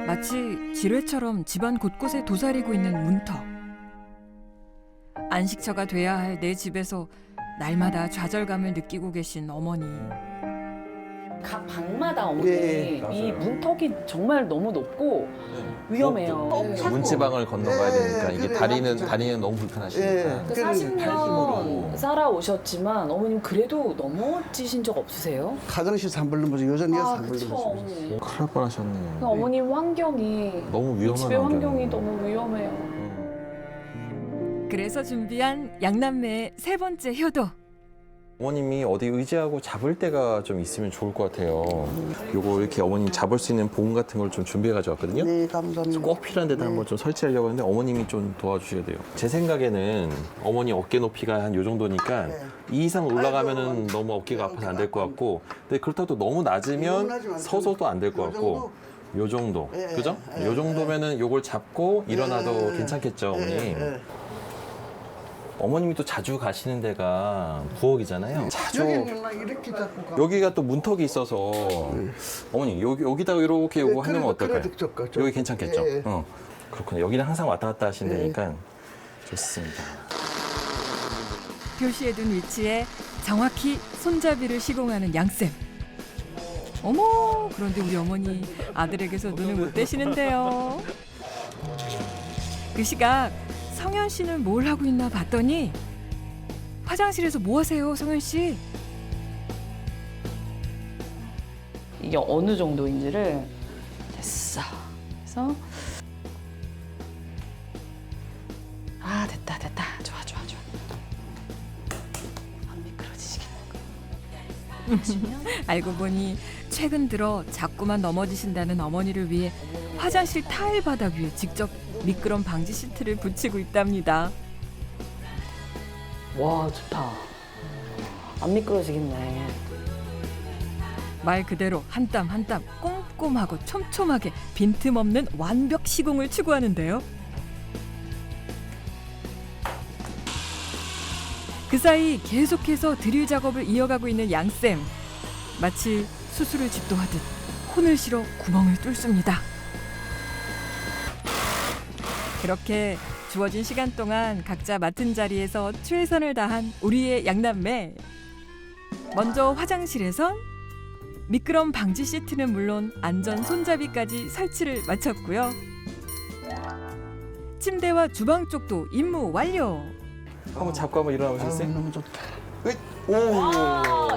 마치 지뢰처럼 집안 곳곳에 도사리고 있는 문턱. 안식처가 돼야 할 내 집에서 날마다 좌절감을 느끼고 계신 어머니. 각 방마다 어머니 네, 이 맞아요. 문턱이 정말 너무 높고 위험해요. 네. 문지방을 건너가야 네, 되니까 이게 그래, 다리는 너무 불편하시니까. 네. 그 그래, 40년 살아오셨지만 어머님 그래도 넘어지신 적 없으세요? 화장실 3번 넘어서 요즘 이어서 3번 그쵸 넘어서. 어머니. 큰일 날 뻔하셨네. 그 어머님 환경이 너무 이 위험한 집의 환경이 환경이에요. 너무 위험해요. 그래서 준비한 양남매의 세 번째 효도. 어머님이 어디 의지하고 잡을 데가 좀 있으면 좋을 것 같아요. 요거 이렇게 어머님 잡을 수 있는 봉 같은 걸 좀 준비해 가져왔거든요. 네, 감사합니다. 꼭 필요한 데다 한번 좀 설치하려고 하는데 어머님이 좀 도와주셔야 돼요. 제 생각에는 어머니 어깨 높이가 한 요 정도니까 네. 이 이상 올라가면은 너무 어깨가 아파서 안 될 것 같고, 근데 그렇다고 또 너무 낮으면 서서도 안 될 것 같고, 요 정도, 예, 그죠? 예, 요 정도면은 요걸 잡고 일어나도 괜찮겠죠, 어머니? 어머님이 또 자주 가시는 데가 부엌이잖아요. 자주 여기는 막 이렇게 잡고 가. 여기가 또 문턱이 있어서 어머니 여기다가 이렇게 요거 하면 어떨까요? 여기 괜찮겠죠? 예, 예. 그렇군요. 여기는 항상 왔다 갔다 하신다니까 좋습니다. 표시해 둔 위치에 정확히 손잡이를 시공하는 양쌤. 어머, 그런데 우리 어머니 아들에게서 눈을 못 떼시는데요. 그 시각 성현 씨는 뭘 하고 있나 봤더니 화장실에서 뭐 하세요, 성현 씨? 이게 어느 정도인지를 됐어. 그래서 됐다. 좋아. 안 미끄러지시겠네. 알고 보니 최근 들어 자꾸만 넘어지신다는 어머니를 위해 화장실 타일 바닥 위에 직접 미끄럼 방지 시트를 붙이고 있답니다. 와 좋다. 안 미끄러지겠네. 말 그대로 한 땀 한 땀 꼼꼼하고 촘촘하게 빈틈없는 완벽 시공을 추구하는데요. 그 사이 계속해서 드릴 작업을 이어가고 있는 양쌤. 마치 수술을 집도하듯 혼을 실어 구멍을 뚫습니다. 그렇게 주어진 시간 동안 각자 맡은 자리에서 최선을 다한 우리의 양남매. 먼저 화장실에선 미끄럼 방지 시트는 물론 안전 손잡이까지 설치를 마쳤고요. 침대와 주방 쪽도 임무 완료. 한번 잡고 한번 일어나 보셨어요? 너무 좋다.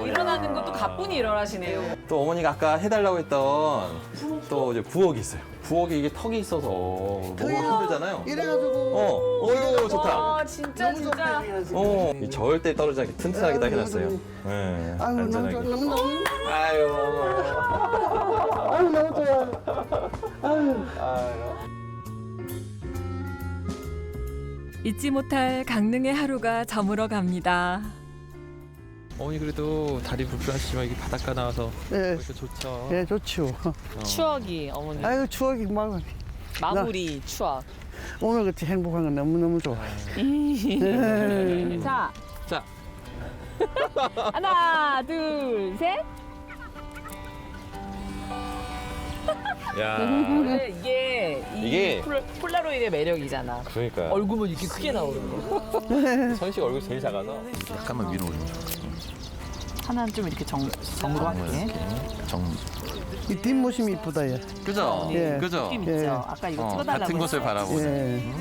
일어나는 것도 가뿐히 일어나시네요. 또 어머니가 아까 해달라고 했던 또 이제 부엌이 있어요. 부엌에 이게 턱이 있어서 너무 힘들잖아요. 이래가지고. 어유 좋다. 와 진짜. 이 저을 때 떨어지지 않게 튼튼하게 딱 해놨어요. 네, 아유, 너무 좋아. 안전하게. 너무 아유. 너무 좋아. 아유. 잊지 못할 강릉의 하루가 저물어 갑니다. 어머니 그래도 다리 불편하시지만 이게 바닷가 나와서 네. 이렇게 좋죠. 네, 좋죠. 추억이 어머니. 아유, 추억이 막. 마무리 추억. 오늘같이 행복한 건 너무너무 좋아. 자. 자. 하나, 둘, 셋. 야. 근데 이게 이게- 폴라로이드의 매력이잖아. 그러니까. 얼굴은 이렇게 크게 나오는 거. 선식 얼굴 제일 작아서 약간만 위로 올리면 좋겠어. 하나는 좀 이렇게 정으로 할게. 이 뒷모습이 이쁘다 얘. 그죠? 예. 그죠? 느낌 예. 있죠? 아까 이거 찍어달라고 같은 곳을 했어. 바라보는. 예.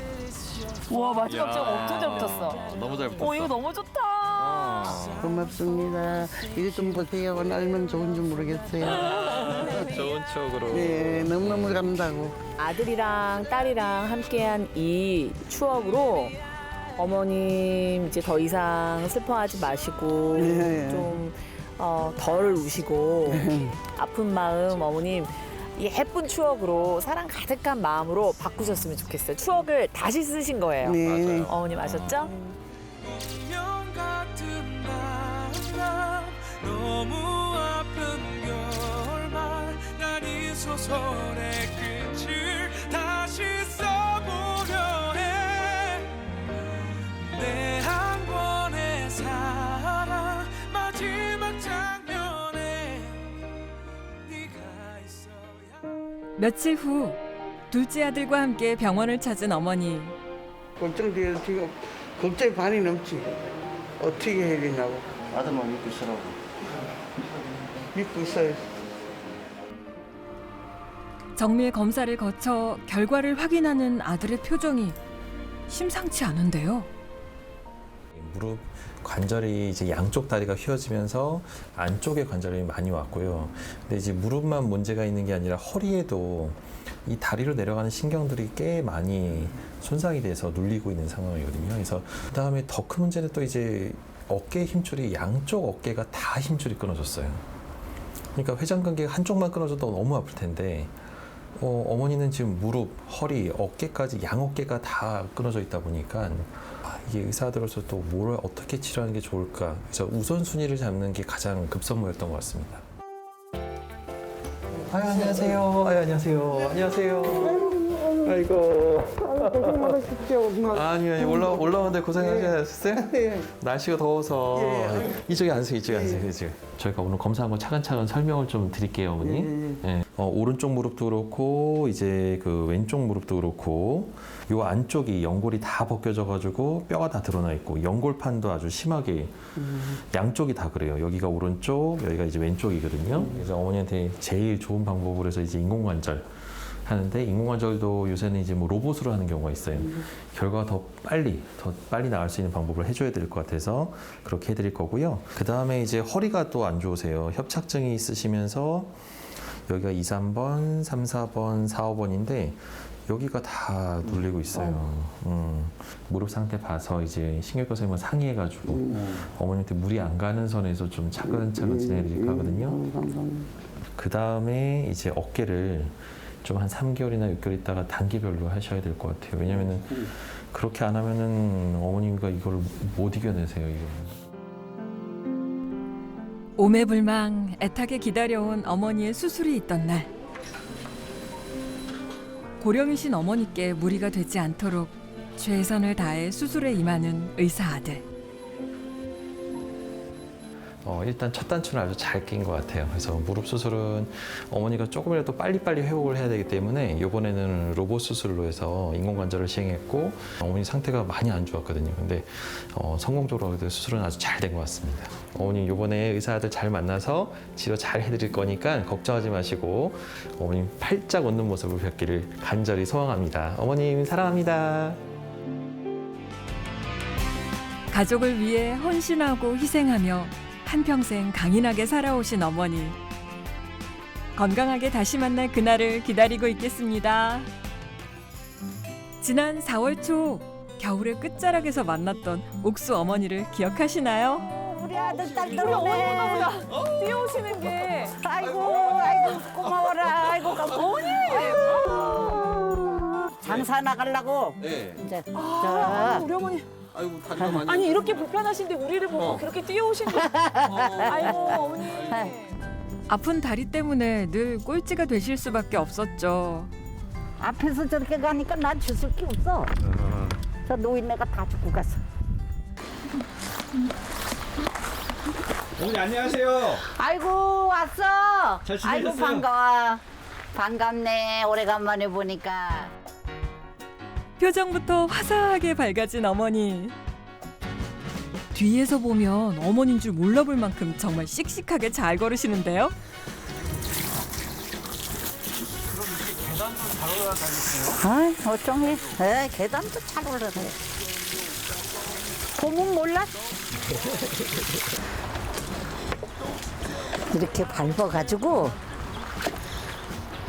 우와 마지막 야. 점 엄청 잘 붙었어. 너무 잘 붙었어. 이거 너무 좋다. 고맙습니다. 이거 좀 보세요. 얼마나 좋은지 모르겠어요. 좋은 추억으로. 네, 너무너무 감사하고. 아들이랑 딸이랑 함께한 이 추억으로 어머님 이제 더 이상 슬퍼하지 마시고 예, 예. 좀 덜 우시고 아픈 마음 어머님 예쁜 추억으로 사랑 가득한 마음으로 바꾸셨으면 좋겠어요. 추억을 다시 쓰신 거예요. 네. 맞아요. 어머님 아셨죠? 운명 같은 만남 너무 아픈 결말 난 이 소설의 끝을 다시 써보려 해내 한 권의 사랑 마지막 장면에 네가 있어야 며칠 후 둘째 아들과 함께 병원을 찾은 어머니. 걱정돼요. 지금 걱정이 반이 넘지. 어떻게 해야 되냐고. 아들만 믿고 있으라고. 믿고 있어요. 정밀 검사를 거쳐 결과를 확인하는 아들의 표정이 심상치 않은데요. 무릎 관절이 이제 양쪽 다리가 휘어지면서 안쪽에 관절이 많이 왔고요. 근데 이제 무릎만 문제가 있는 게 아니라 허리에도 이 다리로 내려가는 신경들이 꽤 많이 손상이 돼서 눌리고 있는 상황이거든요. 그래서 그다음에 더 큰 문제는 또 이제 어깨 힘줄이 양쪽 어깨가 다 힘줄이 끊어졌어요. 그러니까 회전근개가 한쪽만 끊어져도 너무 아플 텐데 어머니는 지금 무릎, 허리, 어깨까지 양어깨가 다 끊어져 있다 보니까 이게 의사들로서 또 뭘 어떻게 치료하는 게 좋을까. 그래서 우선순위를 잡는 게 가장 급선무였던 것 같습니다. 아유, 안녕하세요. 아유, 안녕하세요. 안녕하세요. 아이고. 고생 많으십시오. 아니요, 올라오는데 고생하셨어요? 예. 날씨가 더워서. 예. 이쪽에 앉으세요, 이쪽에 앉으세요. 이쪽에. 저희가 오늘 검사한 거 차근차근 설명을 좀 드릴게요, 어머니. 예. 오른쪽 무릎도 그렇고, 이제 그 왼쪽 무릎도 그렇고, 요 안쪽이 연골이 다 벗겨져가지고 뼈가 다 드러나 있고, 연골판도 아주 심하게 양쪽이 다 그래요. 여기가 오른쪽, 여기가 이제 왼쪽이거든요. 그래서 어머니한테 제일 좋은 방법으로 해서 이제 인공관절 하는데, 인공관절도 요새는 이제 뭐 로봇으로 하는 경우가 있어요. 결과가 더 빨리 나을 수 있는 방법을 해줘야 될 것 같아서 그렇게 해드릴 거고요. 그 다음에 이제 허리가 또 안 좋으세요. 협착증이 있으시면서 여기가 2, 3번, 3, 4번, 4, 5번인데 여기가 다 눌리고 있어요. 무릎 상태 봐서 이제 신경과 선생님과 상의해가지고 어머니한테 물이 안 가는 선에서 좀 차근차근 진행해드릴까 하거든요. 그 다음에 이제 어깨를 좀 한 3개월이나 6개월 있다가 단계별로 하셔야 될 것 같아요. 왜냐면은 그렇게 안 하면은 어머니가 이걸 못 이겨내세요. 이거. 오매불망 애타게 기다려온 어머니의 수술이 있던 날. 고령이신 어머니께 무리가 되지 않도록 최선을 다해 수술에 임하는 의사 아들. 일단 첫 단추는 아주 잘 낀 것 같아요. 그래서 무릎 수술은 어머니가 조금이라도 빨리빨리 회복을 해야 되기 때문에 이번에는 로봇 수술로 해서 인공관절을 시행했고 어머니 상태가 많이 안 좋았거든요. 근데 성공적으로 수술은 아주 잘 된 것 같습니다. 어머니 이번에 의사 아들 잘 만나서 치료 잘 해드릴 거니까 걱정하지 마시고 어머님 팔짝 웃는 모습을 뵙기를 간절히 소망합니다. 어머님 사랑합니다. 가족을 위해 헌신하고 희생하며 한평생 강인하게 살아오신 어머니. 건강하게 다시 만날 그날을 기다리고 있겠습니다. 지난 4월 초 겨울의 끝자락에서 만났던 옥수 어머니를 기억하시나요? 우리 아들 딸 들어오네. 뛰어오시는 게. 아이고 고마워라. 아이고 어머니. 장사 나가려고 네. 이제 우리 어머니. 아이고 다리가 많이. 아니 이렇게 불편하신데 우리를 보고 그렇게 뛰어오신 거. 아이고 어머니. 아픈 다리 때문에 늘 꼴찌가 되실 수밖에 없었죠. 앞에서 저렇게 가니까 난 주술 게 없어. 저 노인네가 다 죽고 갔어. 어머니 안녕하세요. 아이고 왔어. 잘 아이고 지내셨어요? 반가워. 반갑네. 오래간만에 보니까. 표정부터 화사하게 밝아진 어머니. 뒤에서 보면 어머니인 줄 몰라볼 만큼 정말 씩씩하게 잘 걸으시는데요. 아, 어쩌해. 계단도 잘 올라가요. 보면 몰라? 이렇게 밟아가지고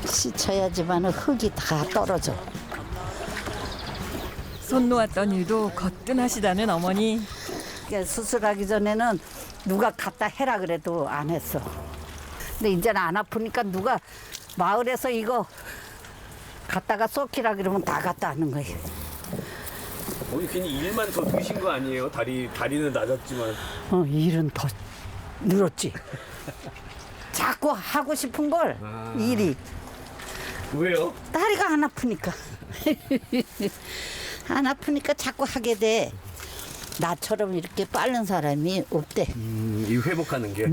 씻어야지만 흙이 다 떨어져. 손 놓았던 일도 거뜬하시다는 어머니. 수술하기 전에는 누가 갖다 해라 그래도 안 했어. 근데 이제는 안 아프니까 누가 마을에서 이거 갖다가 쏟기라 그러면 다 갖다 하는 거예요. 어머니 괜히 일만 더 드신 거 아니에요? 다리는 낮았지만. 일은 더 늘었지. 자꾸 하고 싶은 걸 일이. 왜요? 다리가 안 아프니까. 안 아프니까 자꾸 하게 돼. 나처럼 이렇게 빠른 사람이 없대. 이 회복하는 게.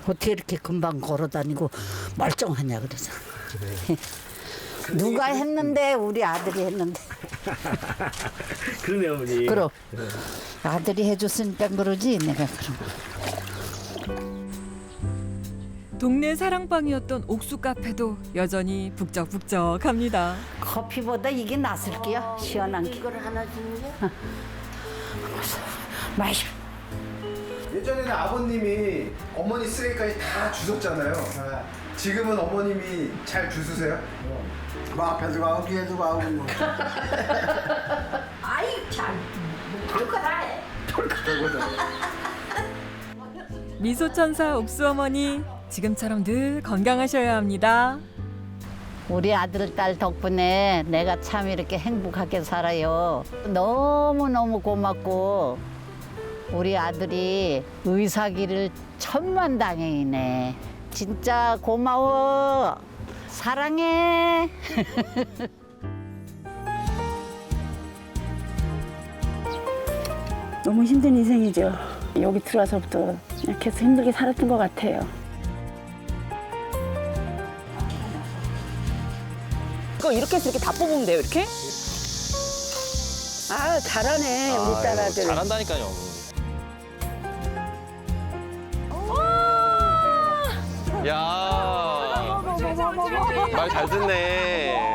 어떻게 이렇게 금방 걸어다니고 멀쩡하냐 그래서. 누가 했는데 우리 아들이 했는데. 그러네 어머니. 그럼 아들이 해줬으니까 그러지 내가 그럼. 동네 사랑방이었던 옥수 카페도 여전히 북적북적합니다. 커피보다 이게 낫을게요. 시원한 게. 이걸 하나 주는 게? 마셔. 예전에는 아버님이 어머니 쓰레기까지 다 주웠잖아요. 지금은 어머님이 잘 주스세요? 뭐 앞에도 가고 뒤에도 가고 뭐. 아이 참. 별거 다 해. 미소천사 옥수 어머니, 지금처럼 늘 건강하셔야 합니다. 우리 아들 딸 덕분에 내가 참 이렇게 행복하게 살아요. 너무너무 고맙고 우리 아들이 의사기를 천만다행이네. 진짜 고마워. 사랑해. 너무 힘든 인생이죠. 여기 들어와서부터 그냥 계속 힘들게 살았던 것 같아요. 이거 이렇게 해서 이렇게 다 뽑으면 돼요, 이렇게? 아 잘하네 우리 딸 아들. 잘한다니까요. 야, 말 잘 듣네.